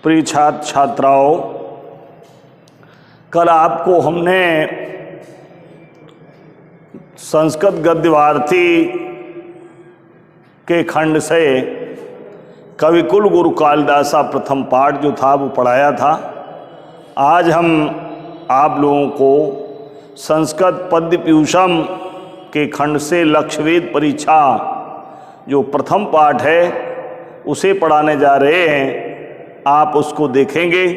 प्रिय छात्र छात्राओं, कल आपको हमने संस्कृत गद्य भारती के खंड से कविकुल गुरु कालिदासा प्रथम पाठ जो था वो पढ़ाया था। आज हम आप लोगों को संस्कृत पद्य पीयूषम के खंड से लक्षवेद परीक्षा जो प्रथम पाठ है उसे पढ़ाने जा रहे हैं। आप उसको देखेंगे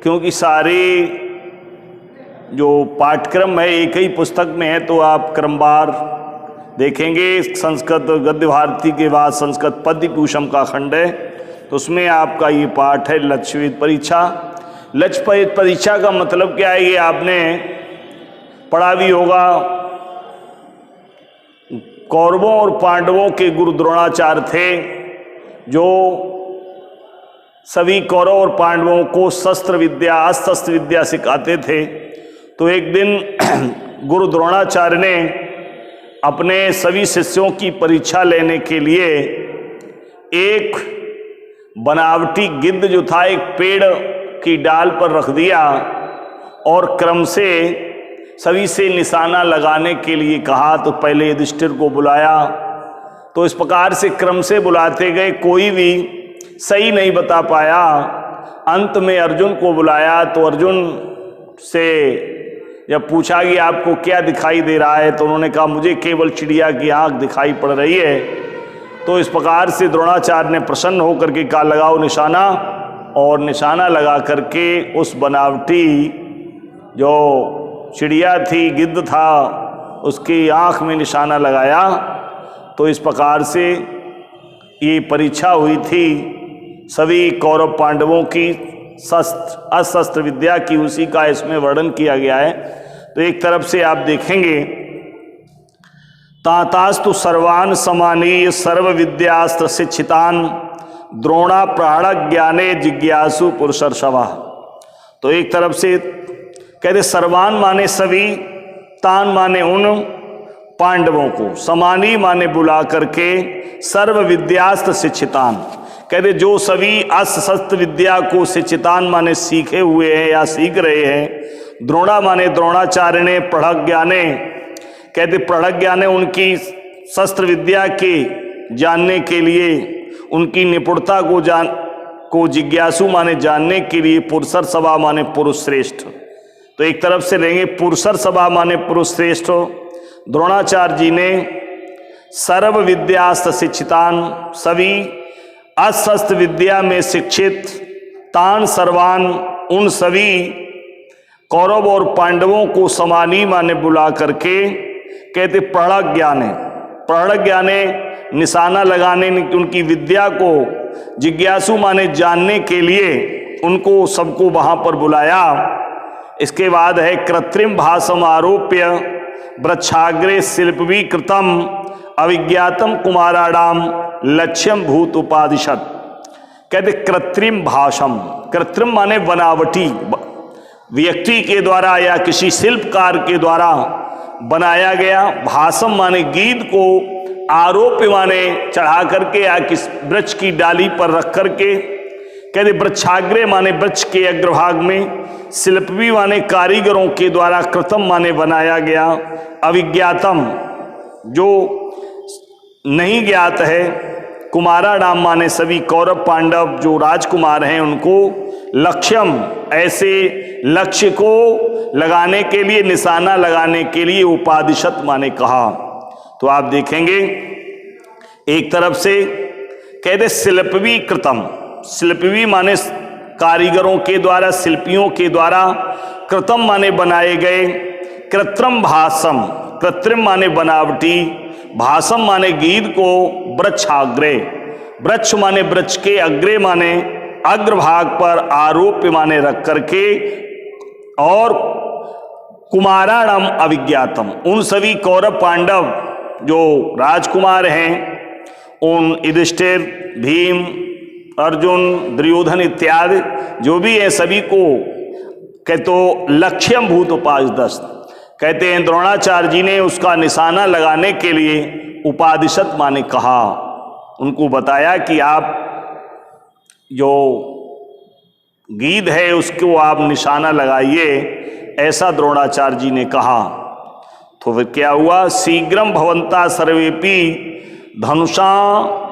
क्योंकि सारी जो पाठ्यक्रम है एक ही पुस्तक में है, तो आप क्रमवार देखेंगे। संस्कृत गद्य भारती के बाद संस्कृत पद्य पीयूषम का खंड है, तो उसमें आपका ये पाठ है लक्षवेद परीक्षा। लक्षवेद परीक्षा का मतलब क्या है, ये आपने पढ़ा भी होगा। कौरवों और पांडवों के गुरु द्रोणाचार्य थे जो सभी कौरव और पांडवों को शस्त्र विद्या अस्त्र विद्या सिखाते थे। तो एक दिन गुरु द्रोणाचार्य ने अपने सभी शिष्यों की परीक्षा लेने के लिए एक बनावटी गिद्ध जो था एक पेड़ की डाल पर रख दिया और क्रम से सभी से निशाना लगाने के लिए कहा। तो पहले युधिष्ठिर को बुलाया, तो इस प्रकार से क्रम से बुलाते गए, कोई भी सही नहीं बता पाया। अंत में अर्जुन को बुलाया, तो अर्जुन से जब पूछा कि आपको क्या दिखाई दे रहा है, तो उन्होंने कहा मुझे केवल चिड़िया की आंख दिखाई पड़ रही है। तो इस प्रकार से द्रोणाचार्य ने प्रसन्न होकर के कहा लगाओ निशाना, और निशाना लगा करके उस बनावटी जो चिड़िया थी, गिद्ध था, उसकी आंख में निशाना लगाया। तो इस प्रकार से ये परीक्षा हुई थी सभी कौरव पांडवों की शस्त्र अस्त्र विद्या की, उसी का इसमें वर्णन किया गया है। तो एक तरफ से आप देखेंगे तातास्तु सर्वान समानीय सर्व विद्यास्त्र शिक्षितान द्रोणा प्राण ज्ञाने जिज्ञासु पुरुषर्षभा। तो एक तरफ से कहते सर्वान माने सभी, तान माने उन पांडवों को, समानी माने बुला करके, सर्व विद्यास्त्र शिक्षितान कहते जो सभी अस्त्र शस्त्र विद्या को शिक्षितान माने सीखे हुए हैं या सीख रहे हैं। द्रोणा माने द्रोणाचार्य ने, प्रज्ञाने कहते प्रज्ञाने उनकी शस्त्र विद्या के जानने के लिए, उनकी निपुणता को जिज्ञासु माने जानने के लिए, पुरुषर सभा माने पुरुष श्रेष्ठ। तो एक तरफ से रहेंगे पुरुषर सभा माने पुरुष श्रेष्ठ। द्रोणाचार्य जी ने सर्व विद्यास्त्र शिक्षितान सभी अस्त्र विद्या में शिक्षित, तान सर्वान उन सभी कौरव और पांडवों को समानी माने बुला करके कहते प्रज्ञाने निशाना लगाने उनकी विद्या को जिज्ञासु माने जानने के लिए उनको सबको वहां पर बुलाया। इसके बाद है कृत्रिम भाषम आरोप्य वृक्षाग्रे शिल्पवी कृतम अविज्ञातम कुमाराणाम लक्ष्यम भूत उपादिशत। कहते कृत्रिम भाषम, कृत्रिम माने बनावटी, व्यक्ति के द्वारा या किसी शिल्पकार के द्वारा बनाया गया। भाषम माने गीत को, आरोप्य माने चढ़ा करके या किस वृक्ष की डाली पर रख करके। कहते वृक्षाग्रे माने वृक्ष के अग्रभाग में, शिल्पवी माने कारीगरों के द्वारा, कृतम माने बनाया गया, अविज्ञातम जो नहीं ज्ञात है, कुमारा नाम माने सभी कौरव पांडव जो राजकुमार हैं उनको, लक्ष्यम ऐसे लक्ष्य को लगाने के लिए, निशाना लगाने के लिए, उपादिशत माने कहा। तो आप देखेंगे एक तरफ से कहते शिल्पवी कृतम, शिल्पवी माने कारीगरों के द्वारा, शिल्पियों के द्वारा, कृतम माने बनाए गए, कृत्रिम भाषम कृत्रिम माने बनावटी, भाषम माने गीत को, वृक्षाग्रे वृक्ष माने वृक्ष के, अग्रे माने अग्रभाग पर, आरोप्य माने रख करके, और कुमाराणम अविज्ञातम उन सभी कौरव पांडव जो राजकुमार हैं, उन युधिष्ठिर, भीम, अर्जुन, दुर्योधन इत्यादि जो भी है सभी को कहते तो लक्ष्यम भूत उपादिशत कहते हैं। द्रोणाचार्य जी ने उसका निशाना लगाने के लिए उपादिशत माने कहा, उनको बताया कि आप जो गीध है उसको आप निशाना लगाइए, ऐसा द्रोणाचार्य जी ने कहा। तो फिर क्या हुआ, शीघ्रम भवंता सर्वेपि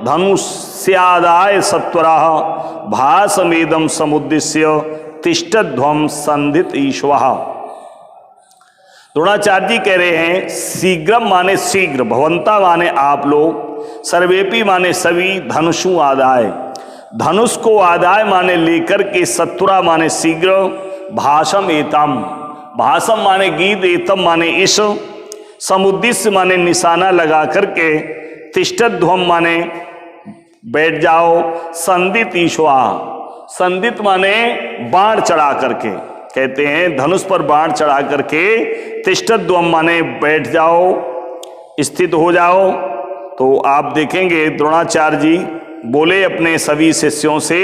धनुष्यादाय सत्वरः भासमेदं समुद्दिश्य तिष्ठध्वं संधित ईश्वः। द्रोणाचार्य जी कह रहे हैं शीघ्रम माने शीघ्र, भवंता माने आप लोग, सर्वेपि माने सभी, धनुषु आदाय, धनुष को आदाय माने लेकर के, सत्वरा माने शीघ्र, भाषम एतम, भाषम माने गीत, एतम माने इस, समुद्दिश्य माने निशाना लगा करके, तिष्ठध्वम माने बैठ जाओ, संदित ईश्वा, संदित माने बाण चढ़ा करके, कहते हैं धनुष पर बाण चढ़ा करके, तिष्ठध्वम माने बैठ जाओ, स्थित हो जाओ। तो आप देखेंगे द्रोणाचार्य जी बोले अपने सभी शिष्यों से,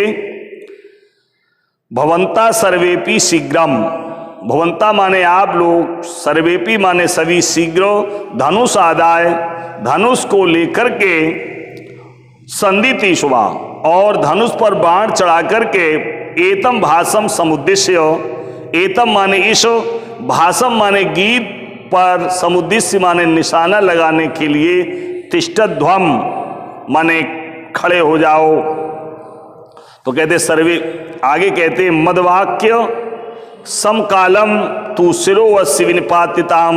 भवंता सर्वेपि शीघ्रम, भवंता माने आप लोग, सर्वेपि माने सभी, शीघ्र, धनुष आदाय, धनुष को लेकर के, संदित ईश्वा, और धनुष पर बाण चढ़ा करके, एतम भाषम समुद्दिश्य, एतम माने इस, भाषम माने गीत पर, समुद्दिश्य माने निशाना लगाने के लिए, तिष्ठध्वम माने खड़े हो जाओ। तो कहते सर्वे, आगे कहते मदवाक्य समकालम तू शिरो वस्य विनिपातिताम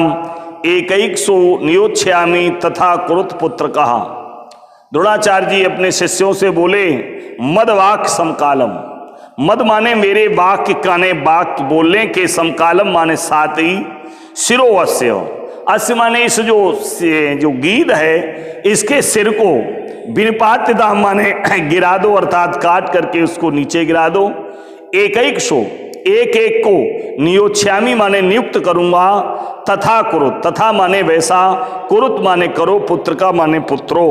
एकैकसो नियोच्छयामि तथा कुरुत पुत्र कहा। द्रोणाचार्य जी अपने शिष्यों से बोले मदवाक्य समकालम, मद माने मेरे वाक्य काने, वाक्य बोलने के, समकालम माने साथ ही, शिरोवस्य, अस्य माने इस जो गीध है इसके सिर को, विनिपातिता माने गिरा दो, अर्थात काट करके उसको नीचे गिरा दो, एक एक सो, एक एक को, नियोच्छयामि माने नियुक्त करूंगा, तथा कुरुत, तथा माने वैसा, कुरुत माने करो, पुत्र का माने पुत्रो।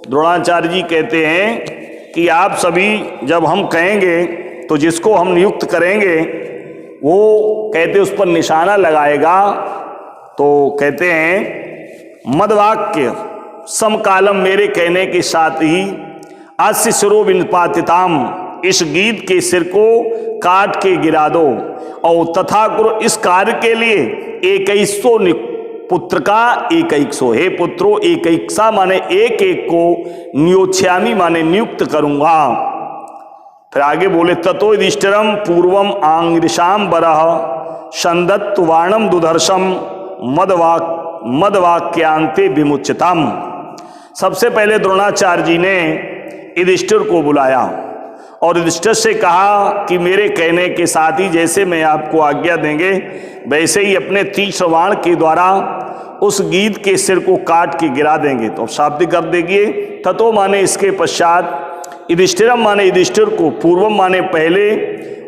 द्रोणाचार्य जी कहते हैं कि आप सभी जब हम कहेंगे तो जिसको हम नियुक्त करेंगे वो कहते उस पर निशाना लगाएगा। तो कहते हैं मदवाक्य समकालम, मेरे कहने के साथ ही, अस्य शिरो विनिपातिताम, इस गीत के सिर को काट के गिरा दो, और तथा करो, इस कार्य के लिए एकैसो पुत्र का, एकैकसो, हे पुत्रो, एकैकसा माने एक एक को, नियोच्छयामि माने नियुक्त करूंगा। फिर आगे बोले ततो युधिष्ठिरम पूर्वम आंग्रिशाम बरह संदत्त वाणम दुधर्षम मदवाक्यांते विमुच्यताम। सबसे पहले द्रोणाचार्य जी ने युधिष्ठिर को बुलाया और युधिष्ठिर से कहा कि मेरे कहने के साथ ही जैसे मैं आपको आज्ञा देंगे वैसे ही अपने तीक्ष्ण बाण के द्वारा उस गीध के सिर को काट के गिरा देंगे। तो शाब्दिक कर देंगे ततो माने इसके पश्चात, युधिष्ठिरम माने युधिष्ठिर को, पूर्वम माने पहले,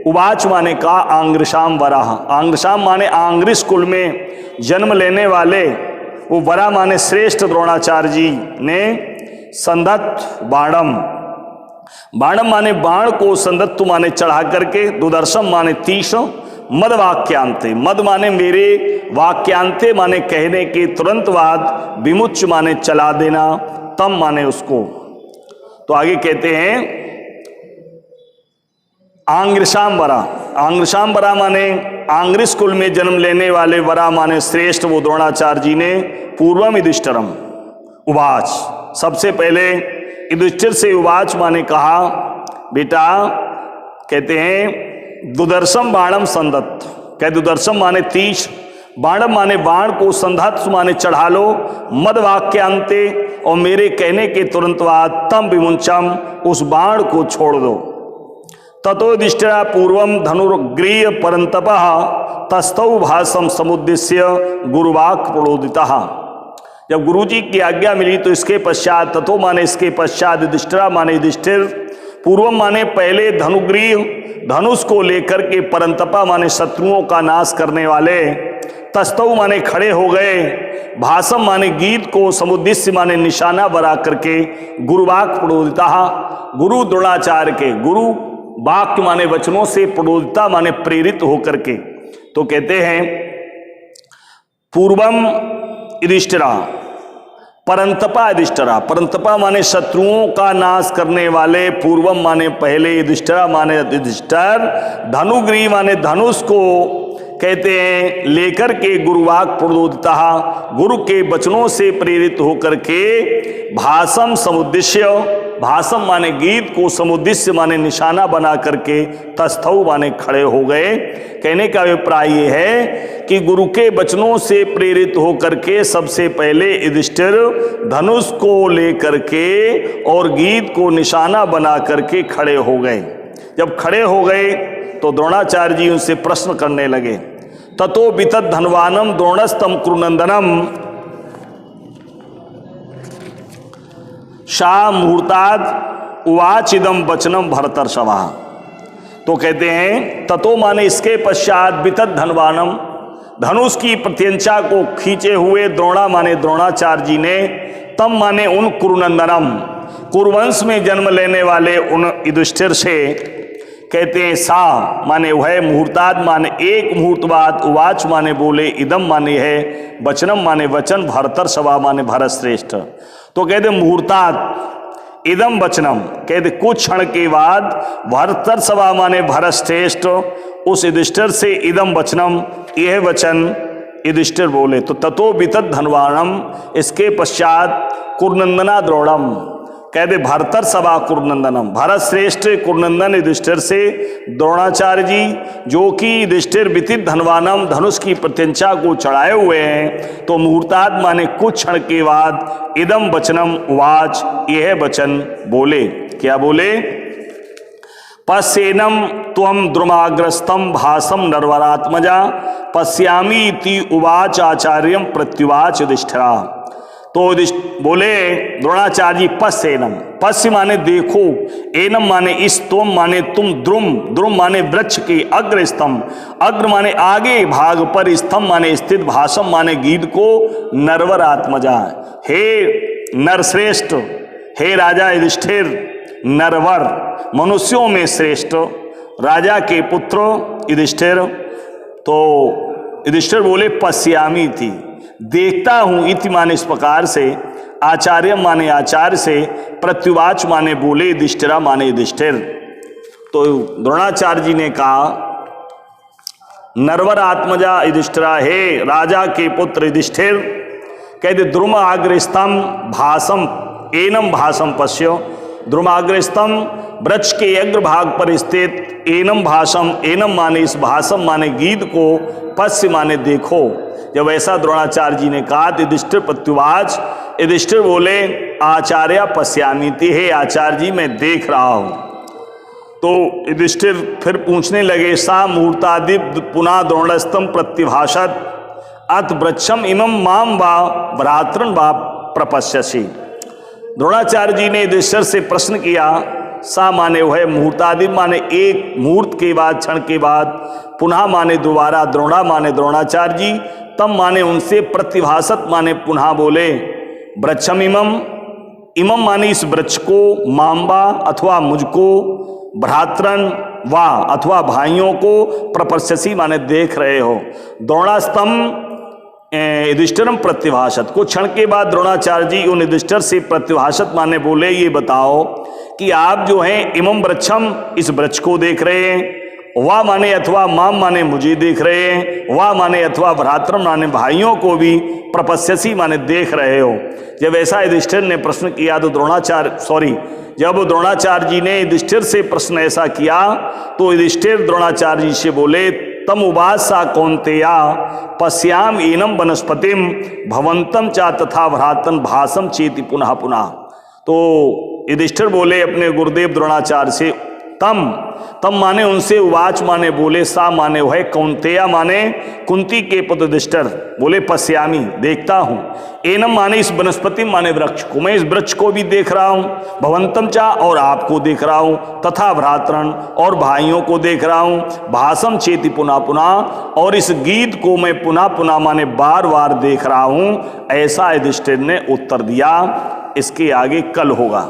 उवाच माने का, आंग्रिशाम वराह, आंग्रिशाम माने आंग्रिश कुल में जन्म लेने वाले, वो वरा माने श्रेष्ठ द्रोणाचार्य जी ने, संदत्त बाणम, बाणम माने बाण को, संदत्तु माने चढ़ा करके, दुदर्शम माने तीक्ष्ण, मद वाक्यांते, मद माने मेरे, वाक्यांते माने कहने के तुरंत बाद, विमुच्य माने चला देना, तम माने उसको। तो आगे कहते हैं आंग्रिशाम वरा, आंग्रिशाम वरा माने आंग्रिश कुल में जन्म लेने वाले, वरा माने श्रेष्ठ, वो द्रोणाचार्य जी ने, पूर्वम युधिष्ठिरम उवाच, सबसे पहले युधिष्ठिर से उवाच माने कहा, बेटा, कहते हैं दुदर्शम बाणम संदत्त, कह दुदर्शम माने तीक्ष, बाणम माने बाण को, संधत्त माने चढ़ा लो, मद वाक्यांते, और मेरे कहने के तुरंत बाद, तम विमुंचम, उस बाण को छोड़ दो। ततो युधिष्ठिरा पूर्वम धनुर्गृह्य परंतपः तस्थौ भाषम समुद्दिश्य गुरुवाक् प्रोदितः। जब गुरुजी की आज्ञा मिली तो इसके पश्चात, तथो माने इसके पश्चात, युधिष्ठिरा माने युधिष्ठिर, पूर्वम माने पहले, धनुगृह धनुष को लेकर के, परंतपा माने शत्रुओं का नाश करने वाले, तस्तौ माने खड़े हो गए, भाषम माने गीत को, समुद्दिश्य माने निशाना बना करके, गुरुवाक् प्रोदितः, गुरु द्रोणाचार्य के, गुरु वाक्य माने वचनों से, प्रोदिता माने प्रेरित होकर के। तो कहते हैं पूर्वम युधिष्ठिरा, परंतपा युधिष्ठिरा, परंतपा माने शत्रुओं का नाश करने वाले, पूर्वम माने पहले, युधिष्ठिरा माने युधिष्ठिर, धनुग्रीव माने धनुष को कहते हैं लेकर के, गुरुवाक प्रोदोदिता, गुरु के वचनों से प्रेरित होकर के, भाषम समुद्देश्य, भाषम माने गीत को, समुद्देश्य माने निशाना बना करके, तस्थौ माने खड़े हो गए। कहने का अभिप्राय ये है कि गुरु के वचनों से प्रेरित होकर के सबसे पहले युधिष्ठिर धनुष को लेकर के और गीत को निशाना बना करके खड़े हो गए। जब खड़े हो गए तो द्रोणाचार्य जी उनसे प्रश्न करने लगे। ततो वितत धनवानम द्रोणस्तम कुरुनंदनम शाह मुहूर्ताद उवाचिदम वचनम भरतर्षभा। तो कहते हैं ततो माने इसके पश्चात वितत धनवानम, धनुष की प्रत्यंचा को खींचे हुए द्रोणा माने द्रोणाचार्य जी ने, तम माने उन कुरुनंदनम, कुरुवंश में जन्म लेने वाले उन युधिष्ठिर से, कहते हैं सा माने वह, मुहूर्ताद माने एक मुहूर्त बाद, उवाच माने बोले, इदम माने है, वचनम माने वचन, भरतर्षभा माने भरत श्रेष्ठ। तो कहते मुहूर्ताद इदम वचनम, कहते कुछ क्षण के बाद, भरतर्षभा माने भरत श्रेष्ठ, उस युधिष्ठिर से इदम वचनम, यह वचन युधिष्ठिर बोले। तो ततो वितत धनवानम, इसके पश्चात कुरुनंदना द्रोणम, कहते भरतर्षभा कुरुनंदनम, भरत श्रेष्ठ कुरुनंदन युधिष्ठिर से द्रोणाचार्य जी, जो कि युधिष्ठिर वितित धनवानम, धनुष की प्रत्यंचा को चढ़ाए हुए हैं। तो मुहूर्ताद माने कुछ क्षण के बाद, इदम वचनम उवाच, यह वचन बोले। क्या बोले? पश्येनम त्वम द्रुमाग्रस्तम भासम नरवरात्मजा पश्यामी इति उवाच आचार्यम प्रत्युवाच युधिष्ठिरा। तो बोले द्रोणाचार्य जी, पश्येनम, पश्य माने देखो, एनम माने इस, तुम माने तुम, द्रुम, द्रुम माने वृक्ष के, अग्र स्तंभ, अग्र माने आगे भाग पर, स्तंभ माने स्थित, भाषम माने गीत को, नरवर आत्मजा, हे नरश्रेष्ठ, हे राजा युधिष्ठिर, नरवर मनुष्यों में श्रेष्ठ, राजा के पुत्र युधिष्ठिर। तो युधिष्ठिर बोले पश्यामी थी, देखता हूं, इति माने इस प्रकार से, आचार्य माने आचार्य से, प्रत्युवाच माने बोले, युधिष्ठिरा माने युधिष्ठिर। तो द्रोणाचार्य जी ने कहा नरवर आत्मजा युधिष्ठिरा, हे राजा के पुत्र युधिष्ठिर, कहते द्रुमाग्रस्तम भासम एनम भासम पश्यो, द्रुमाग्रस्तम वृक्ष के अग्रभाग पर स्थित, एनम भाषम, एनम माने इस, भाषम माने गीत को, पश्य माने देखो। जब ऐसा द्रोणाचार्य जी ने कहा, युधिष्ठिर प्रत्युवाच, युधिष्ठिर बोले आचार्य पश्यामीति, हे आचार्य जी मैं देख रहा हूं। तो युधिष्ठिर फिर पूछने लगे, सा मुहूर्तादि पुनः द्रोणस्तम प्रतिभाषत अत वृक्षम इमं माम वा भ्रातृन वा प्रपश्यसि। द्रोणाचार्य जी ने युधिष्ठिर से प्रश्न किया, सा माने वह, मुहूर्तादि माने एक मुहूर्त के बाद, क्षण के बाद, पुनः माने दोबारा, द्रोणा माने द्रोणाचार्य जी, तम माने उनसे, प्रतिभाषत माने पुनः बोले, वृक्षम इमम, इमम माने इस वृक्ष को, माम्बा अथवा मुझको, भ्रातरन वा अथवा भाइयों को, प्रपश्यसि माने देख रहे हो। द्रोणास्तम युधिष्ठिरम प्रतिभाषत, कुछ क्षण के बाद द्रोणाचार्य जी उन युधिष्ठिर से प्रतिभाषत माने बोले, ये बताओ कि आप जो हैं इमम वृक्षम, इस वृक्ष को देख रहे हैं, वाह माने अथवा माम माने मुझे देख रहे हैं, वाह माने अथवा भ्रातरम माने भाइयों को भी, प्रपश्यसि माने देख रहे हो। जब ऐसा युधिष्ठिर ने प्रश्न किया तो जब द्रोणाचार्य जी ने युधिष्ठिर से प्रश्न ऐसा किया तो युधिष्ठिर द्रोणाचार्य जी से बोले, तम उवासा कौन्तेया पश्याम एनम वनस्पतिम भवंतम चा तथा भ्रातन भासम चेति पुनः पुनः। तो युधिष्ठिर बोले अपने गुरुदेव द्रोणाचार्य से, तम माने उनसे, उवाच माने बोले, सा माने वह, कौन्तेया माने कुंती के पुत्र युधिष्ठिर बोले पश्यामी देखता हूँ, एनम माने इस वनस्पति माने वृक्ष को, मैं इस वृक्ष को भी देख रहा हूँ, भवंतम चा और आपको देख रहा हूँ, तथा भ्रातरन और भाइयों को देख रहा हूँ, भाषम चेति पुनः पुनः और इस गीत को मैं पुनः पुनः माने बार बार देख रहा हूँ। ऐसा युधिष्ठिर ने उत्तर दिया। इसके आगे कल होगा।